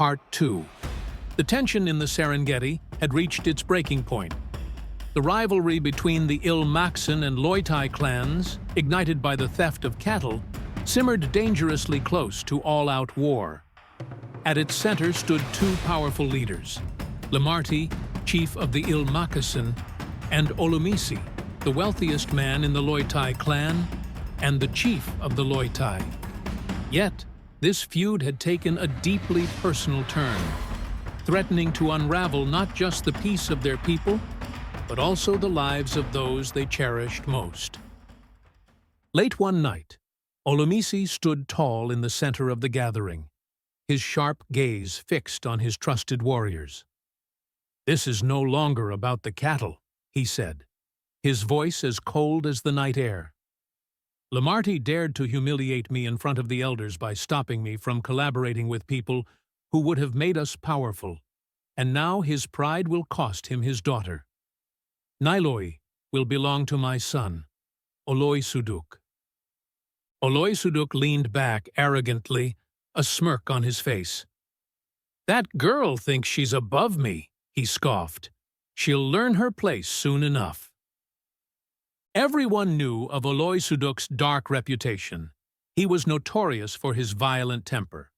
Part 2. The tension in the Serengeti had reached its breaking point. The rivalry between the Il-Maxan and Loitai clans, ignited by the theft of cattle, simmered dangerously close to all-out war. At its center stood two powerful leaders, Lamarty, chief of the Il-Maxan, and Olumisi, the wealthiest man in the Loitai clan and the chief of the Loitai. Yet, this feud had taken a deeply personal turn, threatening to unravel not just the peace of their people, but also the lives of those they cherished most. Late one night, Olumisi stood tall in the center of the gathering, his sharp gaze fixed on his trusted warriors. "This is no longer about the cattle," he said, his voice as cold as the night air. "Lamarty dared to humiliate me in front of the elders by stopping me from collaborating with people who would have made us powerful, and now his pride will cost him his daughter. Nailoi will belong to my son, Oloisuduk." Oloisuduk leaned back arrogantly, a smirk on his face. "That girl thinks she's above me," he scoffed. "She'll learn her place soon enough." Everyone knew of Oloisuduk's dark reputation. He was notorious for his violent temper,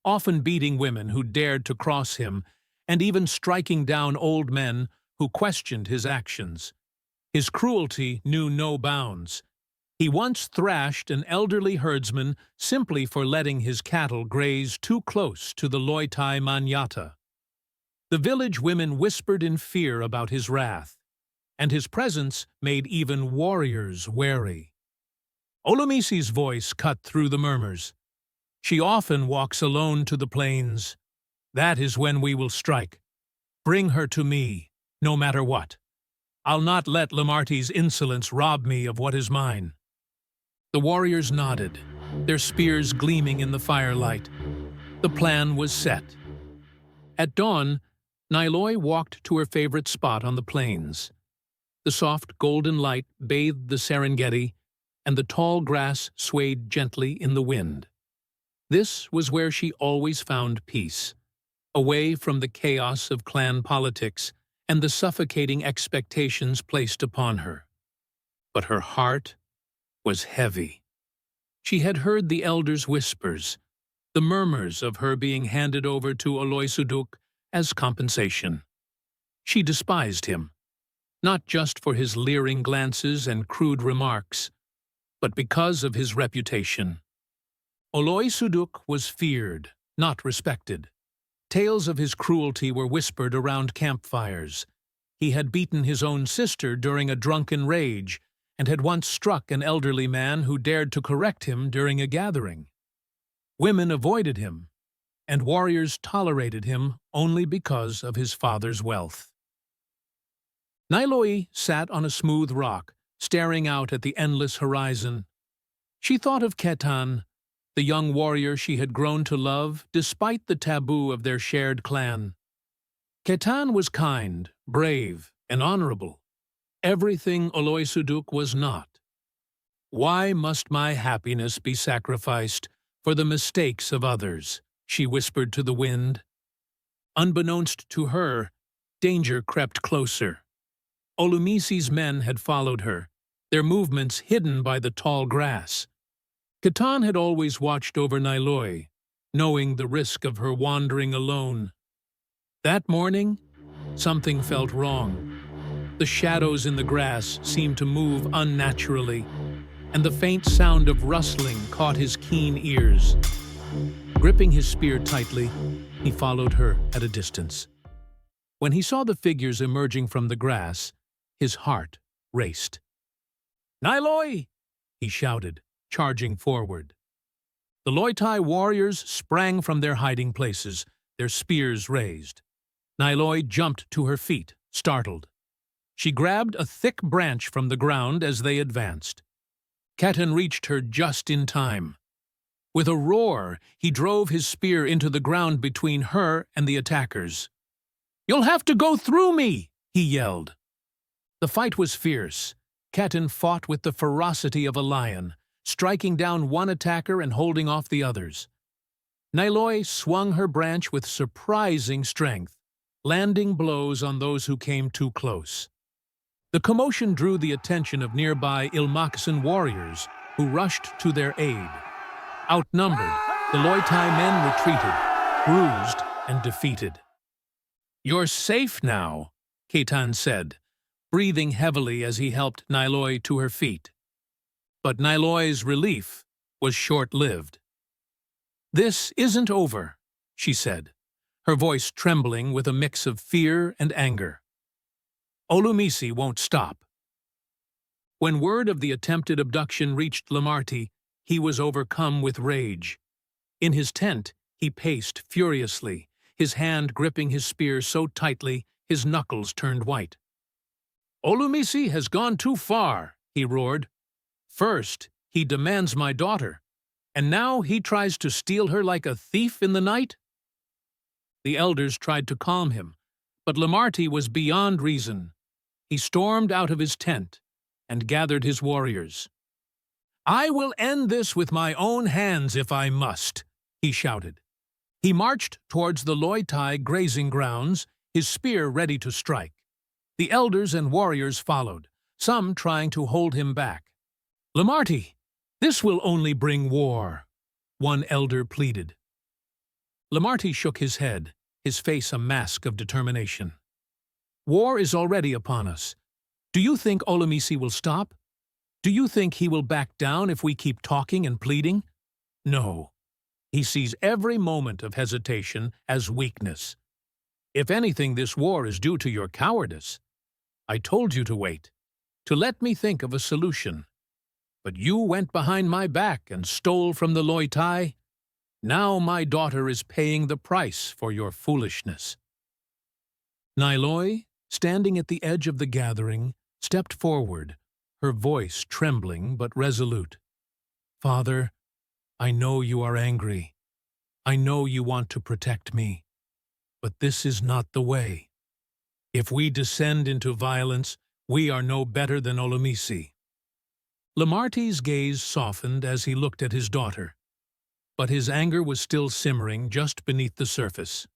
often beating women who dared to cross him and even striking down old men who questioned his actions. His cruelty knew no bounds. He once thrashed an elderly herdsman simply for letting his cattle graze too close to the Loitai Manyata. The village women whispered in fear about his wrath, and his presence made even warriors wary. Olumisi's voice cut through the murmurs. "She often walks alone to the plains. That is when we will strike. Bring her to me, no matter what. I'll not let Lamarty's insolence rob me of what is mine." The warriors nodded, their spears gleaming in the firelight. The plan was set. At dawn, Nailoi walked to her favorite spot on the plains. The soft golden light bathed the Serengeti, and the tall grass swayed gently in the wind. This was where she always found peace, away from the chaos of clan politics and the suffocating expectations placed upon her. But her heart was heavy. She had heard the elders' whispers, the murmurs of her being handed over to Oloisuduk as compensation. She despised him, not just for his leering glances and crude remarks, but because of his reputation. Oloisuduk was feared, not respected. Tales of his cruelty were whispered around campfires. He had beaten his own sister during a drunken rage, and had once struck an elderly man who dared to correct him during a gathering. Women avoided him, and warriors tolerated him only because of his father's wealth. Nailoi sat on a smooth rock, staring out at the endless horizon. She thought of Ketan, the young warrior she had grown to love despite the taboo of their shared clan. Ketan was kind, brave, and honorable. Everything Oloisuduk was not. "Why must my happiness be sacrificed for the mistakes of others?" she whispered to the wind. Unbeknownst to her, danger crept closer. Olumisi's men had followed her, their movements hidden by the tall grass. Ketan had always watched over Nailoi, knowing the risk of her wandering alone. That morning, something felt wrong. The shadows in the grass seemed to move unnaturally, and the faint sound of rustling caught his keen ears. Gripping his spear tightly, he followed her at a distance. When he saw the figures emerging from the grass, his heart raced. "Nailoi!" he shouted, charging forward. The Loitai warriors sprang from their hiding places, their spears raised. Nailoi jumped to her feet, startled. She grabbed a thick branch from the ground as they advanced. Ketan reached her just in time. With a roar, he drove his spear into the ground between her and the attackers. "You'll have to go through me!" he yelled. The fight was fierce. Ketan fought with the ferocity of a lion, striking down one attacker and holding off the others. Nailoi swung her branch with surprising strength, landing blows on those who came too close. The commotion drew the attention of nearby Ilmakasan warriors, who rushed to their aid. Outnumbered, the Loitai men retreated, bruised and defeated. "You're safe now," Ketan said, breathing heavily as he helped Nailoi to her feet. But Nailoi's relief was short-lived. "This isn't over," she said, her voice trembling with a mix of fear and anger. "Olumisi won't stop." When word of the attempted abduction reached Lamarty, he was overcome with rage. In his tent, he paced furiously, his hand gripping his spear so tightly his knuckles turned white. "Olumisi has gone too far," he roared. "First, he demands my daughter, and now he tries to steal her like a thief in the night?" The elders tried to calm him, but Lamarty was beyond reason. He stormed out of his tent and gathered his warriors. "I will end this with my own hands if I must," he shouted. He marched towards the Loitai grazing grounds, his spear ready to strike. The elders and warriors followed, some trying to hold him back. "Lamarty, this will only bring war," one elder pleaded. Lamarty shook his head, his face a mask of determination. "War is already upon us. Do you think Olumisi will stop? Do you think he will back down if we keep talking and pleading? No. He sees every moment of hesitation as weakness. If anything, this war is due to your cowardice. I told you to wait, to let me think of a solution. But you went behind my back and stole from the Loitai. Now my daughter is paying the price for your foolishness." Nailoi, standing at the edge of the gathering, stepped forward, her voice trembling but resolute. "Father, I know you are angry. I know you want to protect me. But this is not the way. If we descend into violence, we are no better than Olumisi." Lamarty's gaze softened as he looked at his daughter, but his anger was still simmering just beneath the surface.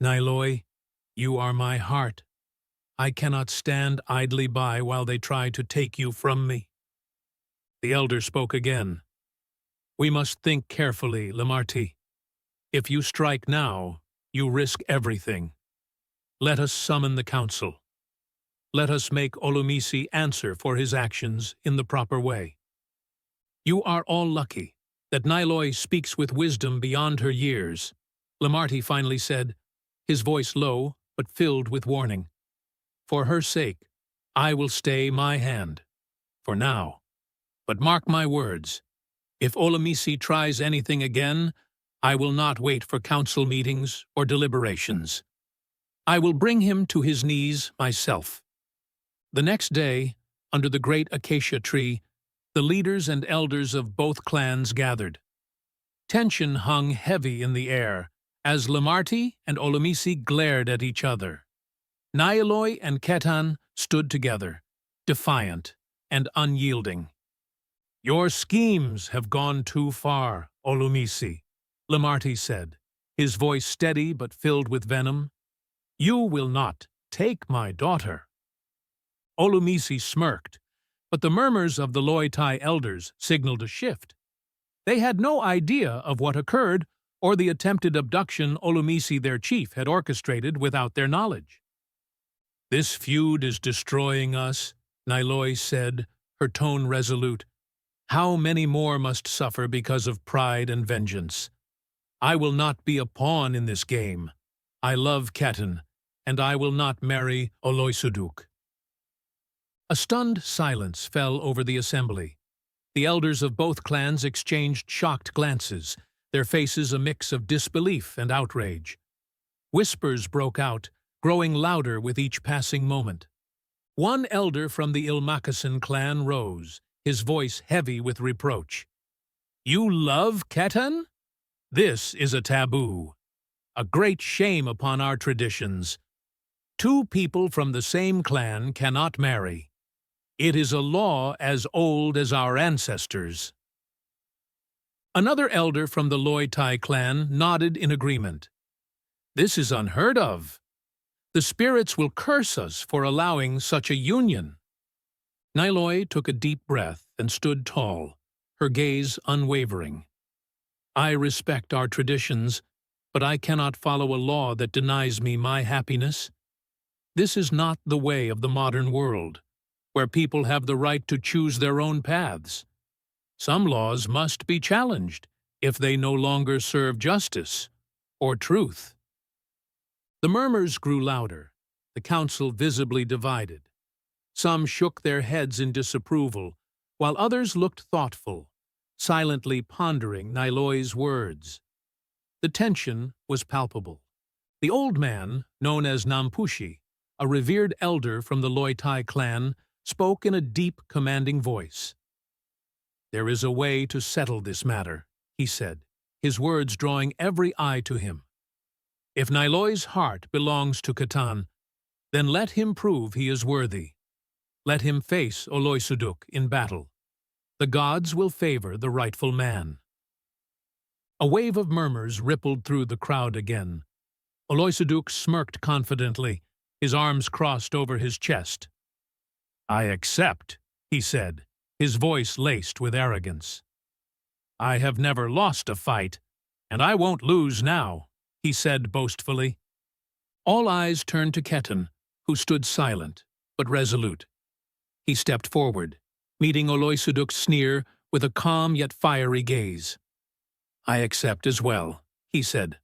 "Nailoi, you are my heart. I cannot stand idly by while they try to take you from me." The elder spoke again. "We must think carefully, Lamarty. If you strike now, you risk everything. Let us summon the council. Let us make Olumisi answer for his actions in the proper way. You are all lucky that Nailoi speaks with wisdom beyond her years," Lamarty finally said, his voice low but filled with warning. "For her sake, I will stay my hand. For now. But mark my words. If Olumisi tries anything again, I will not wait for council meetings or deliberations. I will bring him to his knees myself." The next day, under the great acacia tree, the leaders and elders of both clans gathered. Tension hung heavy in the air as Lamarty and Olumisi glared at each other. Nailoi and Ketan stood together, defiant and unyielding. "Your schemes have gone too far, Olumisi," Lamarty said, his voice steady but filled with venom. "You will not take my daughter." Olumisi smirked, but the murmurs of the Loitai elders signaled a shift. They had no idea of what occurred or the attempted abduction Olumisi, their chief, had orchestrated without their knowledge. "This feud is destroying us," Nailoi said, her tone resolute. "How many more must suffer because of pride and vengeance? I will not be a pawn in this game. I love Ketan, and I will not marry Oloisuduk." A stunned silence fell over the assembly. The elders of both clans exchanged shocked glances, their faces a mix of disbelief and outrage. Whispers broke out, growing louder with each passing moment. One elder from the Ilmakasan clan rose, his voice heavy with reproach. "You love Ketan? This is a taboo, a great shame upon our traditions. Two people from the same clan cannot marry. It is a law as old as our ancestors." Another elder from the Loi Tai clan nodded in agreement. This is unheard of. The spirits will curse us for allowing such a union. Niloi took a deep breath and stood tall, her gaze unwavering. I respect our traditions, but I cannot follow a law that denies me my happiness. This is not the way of the modern world, where people have the right to choose their own paths. Some laws must be challenged if they no longer serve justice or truth. The murmurs grew louder, the council visibly divided. Some shook their heads in disapproval, while others looked thoughtful, silently pondering Niloi's words. The tension was palpable. The old man, known as Nampushi, a revered elder from the Loi Tai clan, spoke in a deep, commanding voice. There is a way to settle this matter, he said, his words drawing every eye to him. If Niloi's heart belongs to Catan, then let him prove he is worthy. Let him face Oloisuduk in battle. The gods will favor the rightful man. A wave of murmurs rippled through the crowd again. Oloisuduk smirked confidently, his arms crossed over his chest. I accept, he said, his voice laced with arrogance. I have never lost a fight, and I won't lose now, he said boastfully. All eyes turned to Ketan, who stood silent, but resolute. He stepped forward, meeting Oloisuduk's sneer with a calm yet fiery gaze. I accept as well, he said,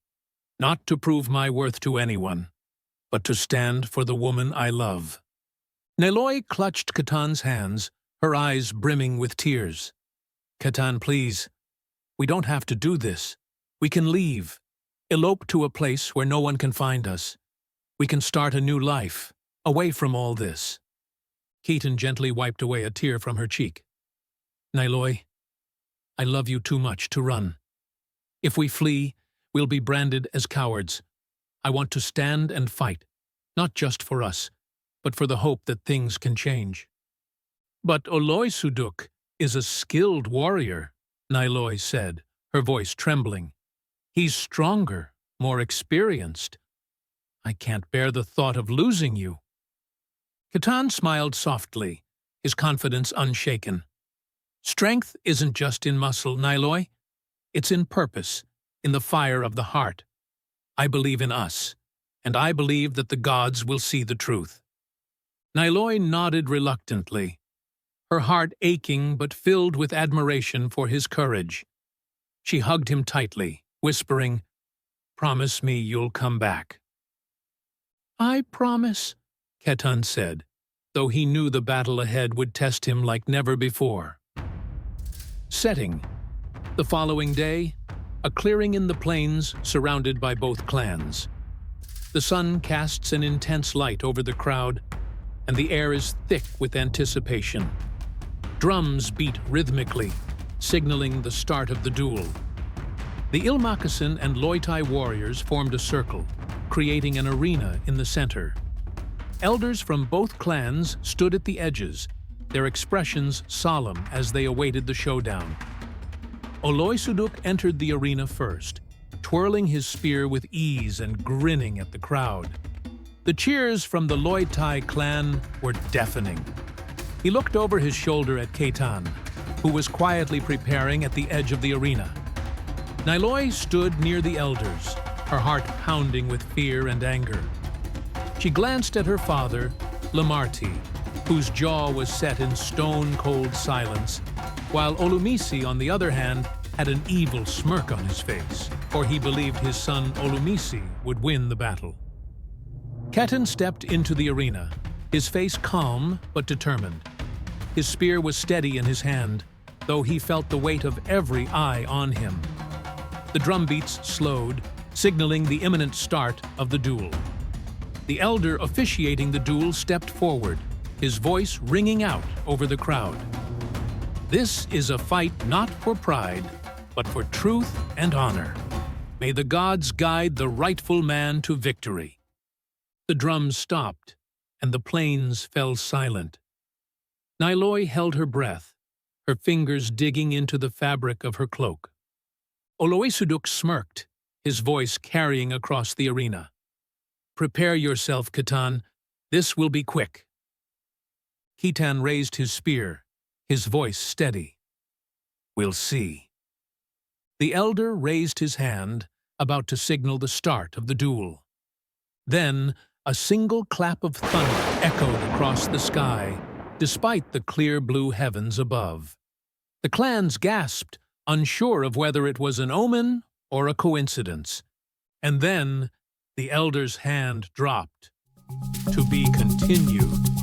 not to prove my worth to anyone, but to stand for the woman I love. Niloi clutched Ketan's hands, her eyes brimming with tears. Ketan, please. We don't have to do this. We can leave. Elope to a place where no one can find us. We can start a new life, away from all this. Ketan gently wiped away a tear from her cheek. Niloi, I love you too much to run. If we flee, we'll be branded as cowards. I want to stand and fight, not just for us, but for the hope that things can change. But Oloisuduk is a skilled warrior, Niloi said, her voice trembling. He's stronger, more experienced. I can't bear the thought of losing you. Ketan smiled softly, his confidence unshaken. Strength isn't just in muscle, Niloi. It's in purpose, in the fire of the heart. I believe in us, and I believe that the gods will see the truth. Niloi nodded reluctantly, her heart aching but filled with admiration for his courage. She hugged him tightly, whispering, Promise me you'll come back. I promise, Ketan said, though he knew the battle ahead would test him like never before. Setting. The following day, a clearing in the plains surrounded by both clans. The sun casts an intense light over the crowd, and the air is thick with anticipation. Drums beat rhythmically, signaling the start of the duel. The Ilmakasan and Loi Tai warriors formed a circle, creating an arena in the center. Elders from both clans stood at the edges, their expressions solemn as they awaited the showdown. Oloisuduk entered the arena first, twirling his spear with ease and grinning at the crowd. The cheers from the Loi Tai clan were deafening. He looked over his shoulder at Ketan, who was quietly preparing at the edge of the arena. Niloi stood near the elders, her heart pounding with fear and anger. She glanced at her father, Lamarti, whose jaw was set in stone-cold silence, while Olumisi, on the other hand, had an evil smirk on his face, for he believed his son Olumisi would win the battle. Ketan stepped into the arena, his face calm but determined. His spear was steady in his hand, though he felt the weight of every eye on him. The drumbeats slowed, signaling the imminent start of the duel. The elder officiating the duel stepped forward, his voice ringing out over the crowd. This is a fight not for pride, but for truth and honor. May the gods guide the rightful man to victory. The drums stopped, and the plains fell silent. Niloi held her breath, her fingers digging into the fabric of her cloak. Oloisuduk smirked, his voice carrying across the arena. "Prepare yourself, Khitan. This will be quick." Khitan raised his spear, his voice steady. "We'll see." The elder raised his hand, about to signal the start of the duel. Then, a single clap of thunder echoed across the sky, despite the clear blue heavens above. The clans gasped, unsure of whether it was an omen or a coincidence. And then, the elder's hand dropped. To be continued.